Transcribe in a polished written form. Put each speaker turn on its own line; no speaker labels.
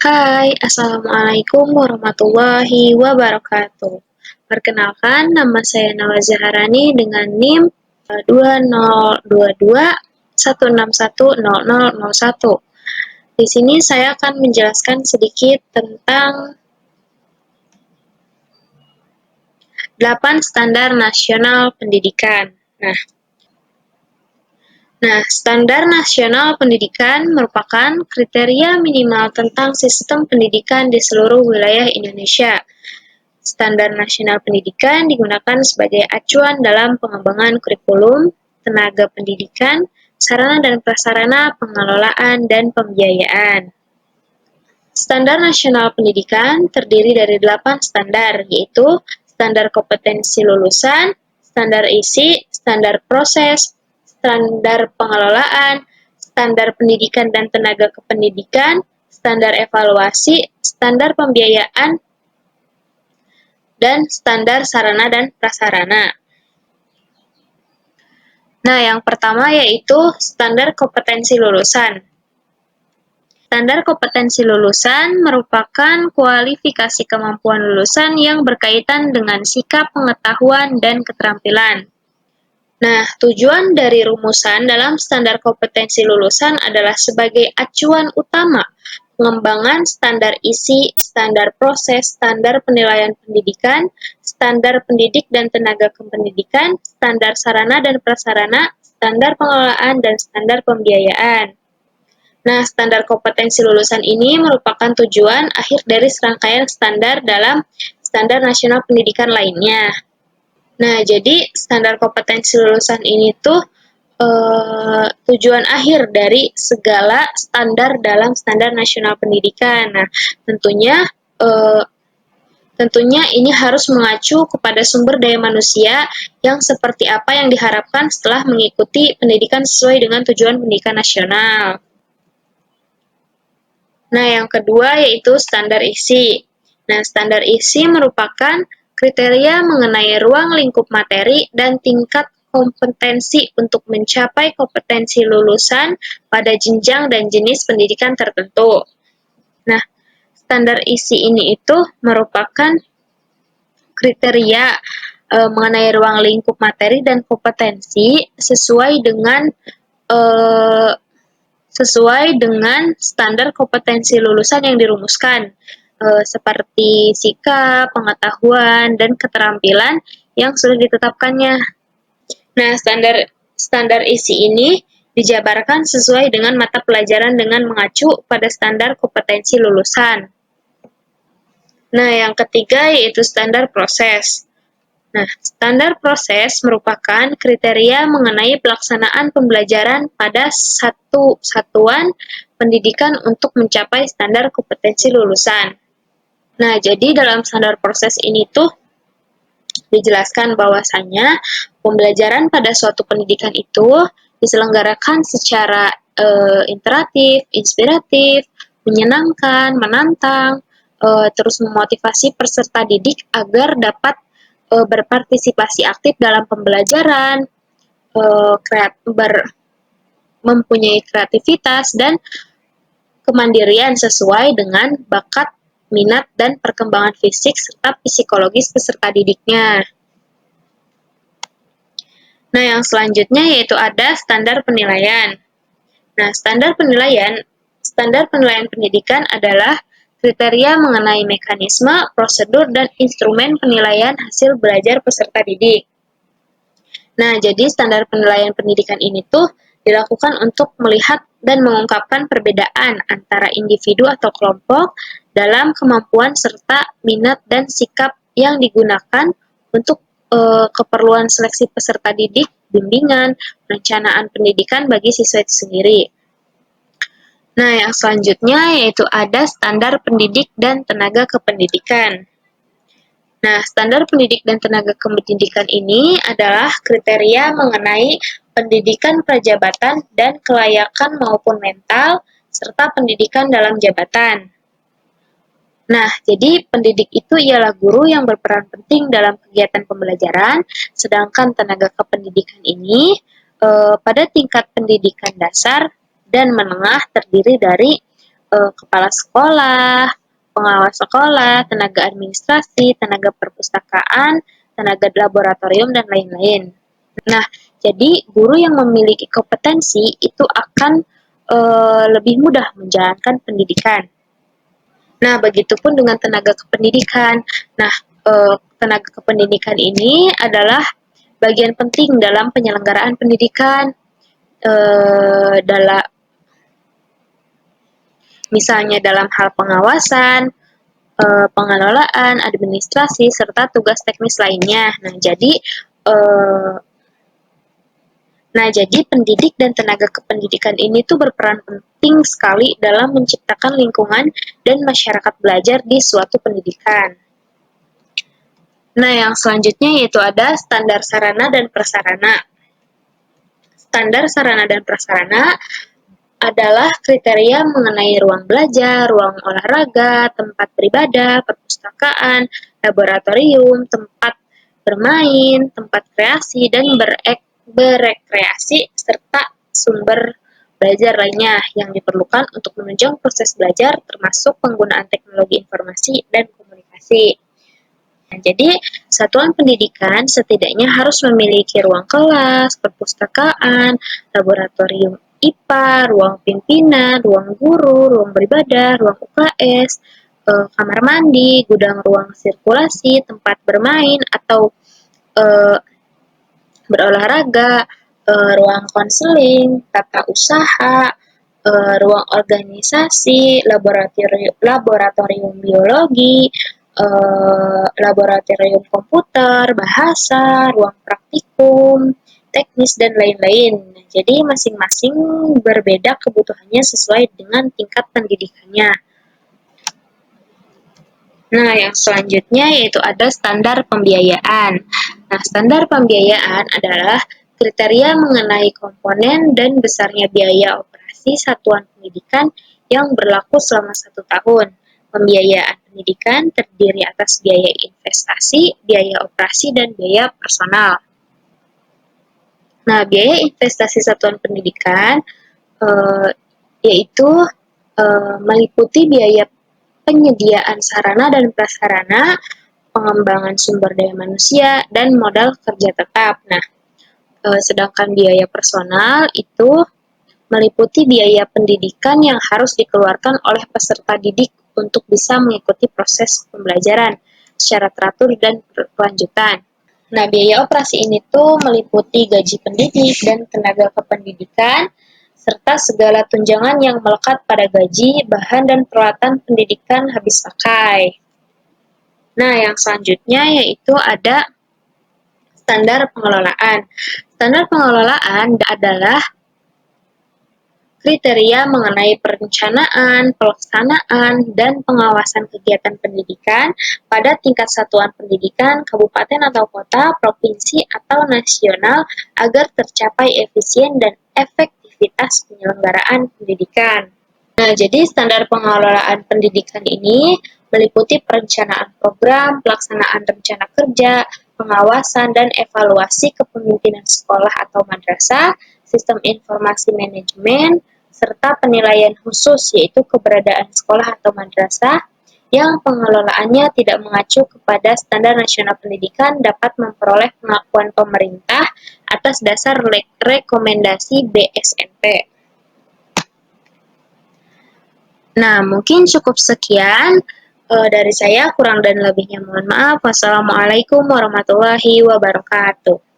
Hai, Assalamualaikum warahmatullahi wabarakatuh. Perkenalkan, nama saya Nawa Zaharani dengan NIM 2022 1610001. Di sini saya akan menjelaskan sedikit tentang 8 standar nasional pendidikan. Nah, standar nasional pendidikan merupakan kriteria minimal tentang sistem pendidikan di seluruh wilayah Indonesia. Standar nasional pendidikan digunakan sebagai acuan dalam pengembangan kurikulum, tenaga pendidikan, sarana dan prasarana pengelolaan dan pembiayaan. Standar nasional pendidikan terdiri dari 8 standar, yaitu standar kompetensi lulusan, standar isi, standar proses, standar pengelolaan, standar pendidikan dan tenaga kependidikan, standar evaluasi, standar pembiayaan, dan standar sarana dan prasarana. Nah, yang pertama yaitu standar kompetensi lulusan. Standar kompetensi lulusan merupakan kualifikasi kemampuan lulusan yang berkaitan dengan sikap, pengetahuan, dan keterampilan. Nah, tujuan dari rumusan dalam standar kompetensi lulusan adalah sebagai acuan utama pengembangan standar isi, standar proses, standar penilaian pendidikan, standar pendidik dan tenaga kependidikan, standar sarana dan prasarana, standar pengelolaan, dan standar pembiayaan. Nah, standar kompetensi lulusan ini merupakan tujuan akhir dari serangkaian standar dalam standar nasional pendidikan lainnya. Nah, jadi standar kompetensi lulusan ini tuh tujuan akhir dari segala standar dalam standar nasional pendidikan. Nah, tentunya ini harus mengacu kepada sumber daya manusia yang seperti apa yang diharapkan setelah mengikuti pendidikan sesuai dengan tujuan pendidikan nasional. Nah, yang kedua yaitu standar isi. Nah, standar isi merupakan kriteria mengenai ruang lingkup materi dan tingkat kompetensi untuk mencapai kompetensi lulusan pada jenjang dan jenis pendidikan tertentu. Nah, standar isi ini itu merupakan kriteria mengenai ruang lingkup materi dan kompetensi sesuai dengan standar kompetensi lulusan yang dirumuskan, seperti sikap, pengetahuan, dan keterampilan yang sudah ditetapkannya. Nah, standar isi ini dijabarkan sesuai dengan mata pelajaran dengan mengacu pada standar kompetensi lulusan. Nah, yang ketiga yaitu standar proses. Nah, standar proses merupakan kriteria mengenai pelaksanaan pembelajaran pada satu satuan pendidikan untuk mencapai standar kompetensi lulusan. Nah, jadi dalam standar proses ini tuh dijelaskan bahwasannya pembelajaran pada suatu pendidikan itu diselenggarakan secara interaktif, inspiratif, menyenangkan, menantang, terus memotivasi peserta didik agar dapat berpartisipasi aktif dalam pembelajaran, mempunyai kreativitas dan kemandirian sesuai dengan bakat, minat, dan perkembangan fisik serta psikologis peserta didiknya. Nah, yang selanjutnya yaitu ada standar penilaian. Nah, standar penilaian pendidikan adalah kriteria mengenai mekanisme, prosedur, dan instrumen penilaian hasil belajar peserta didik. Nah, jadi standar penilaian pendidikan ini tuh dilakukan untuk melihat dan mengungkapkan perbedaan antara individu atau kelompok dalam kemampuan serta minat dan sikap yang digunakan untuk keperluan seleksi peserta didik, bimbingan, perencanaan pendidikan bagi siswa itu sendiri. Nah, yang selanjutnya yaitu ada standar pendidik dan tenaga kependidikan. Nah, standar pendidik dan tenaga kependidikan ini adalah kriteria mengenai pendidikan prajabatan dan kelayakan maupun mental, serta pendidikan dalam jabatan. Nah, jadi pendidik itu ialah guru yang berperan penting dalam kegiatan pembelajaran, sedangkan tenaga kependidikan ini pada tingkat pendidikan dasar dan menengah terdiri dari kepala sekolah, pengawas sekolah, tenaga administrasi, tenaga perpustakaan, tenaga laboratorium, dan lain-lain. Nah, jadi guru yang memiliki kompetensi itu akan lebih mudah menjalankan pendidikan. Nah, begitupun dengan tenaga kependidikan. Nah, tenaga kependidikan ini adalah bagian penting dalam penyelenggaraan pendidikan, dalam misalnya dalam hal pengawasan, pengelolaan, administrasi, serta tugas teknis lainnya. Nah, jadi pendidik dan tenaga kependidikan ini tuh berperan penting sekali dalam menciptakan lingkungan dan masyarakat belajar di suatu pendidikan. Nah, yang selanjutnya yaitu ada standar sarana dan prasarana. Standar sarana dan prasarana adalah kriteria mengenai ruang belajar, ruang olahraga, tempat beribadah, perpustakaan, laboratorium, tempat bermain, tempat kreasi, dan berekreasi, serta sumber belajar lainnya yang diperlukan untuk menunjang proses belajar, termasuk penggunaan teknologi informasi dan komunikasi. Nah, jadi, satuan pendidikan setidaknya harus memiliki ruang kelas, perpustakaan, laboratorium IPA, ruang pimpinan, ruang guru, ruang beribadah, ruang UKS, kamar mandi, gudang ruang sirkulasi, tempat bermain atau berolahraga, ruang konseling, tata usaha, ruang organisasi, laboratorium biologi, laboratorium komputer, bahasa, ruang praktikum, teknis, dan lain-lain. Jadi masing-masing berbeda kebutuhannya sesuai dengan tingkat pendidikannya. Nah, yang selanjutnya yaitu ada standar pembiayaan. Nah, standar pembiayaan adalah kriteria mengenai komponen dan besarnya biaya operasi satuan pendidikan yang berlaku selama 1 tahun. Pembiayaan pendidikan terdiri atas biaya investasi, biaya operasi, dan biaya personal. Nah, biaya investasi satuan pendidikan yaitu meliputi biaya penyediaan sarana dan prasarana, pengembangan sumber daya manusia, dan modal kerja tetap. Nah, sedangkan biaya personal itu meliputi biaya pendidikan yang harus dikeluarkan oleh peserta didik untuk bisa mengikuti proses pembelajaran secara teratur dan berkelanjutan. Nah, biaya operasi ini tuh meliputi gaji pendidik dan tenaga kependidikan, serta segala tunjangan yang melekat pada gaji, bahan, dan peralatan pendidikan habis pakai. Nah, yang selanjutnya yaitu ada standar pengelolaan. Standar pengelolaan adalah kriteria mengenai perencanaan, pelaksanaan, dan pengawasan kegiatan pendidikan pada tingkat satuan pendidikan, kabupaten atau kota, provinsi, atau nasional agar tercapai efisien dan efektivitas penyelenggaraan pendidikan. Nah, jadi standar pengelolaan pendidikan ini meliputi perencanaan program, pelaksanaan rencana kerja, pengawasan dan evaluasi kepemimpinan sekolah atau madrasah, sistem informasi manajemen, serta penilaian khusus yaitu keberadaan sekolah atau madrasah yang pengelolaannya tidak mengacu kepada standar nasional pendidikan dapat memperoleh pengakuan pemerintah atas dasar rekomendasi BSNP. Nah, mungkin cukup sekian dari saya, kurang dan lebihnya mohon maaf. Wassalamualaikum warahmatullahi wabarakatuh.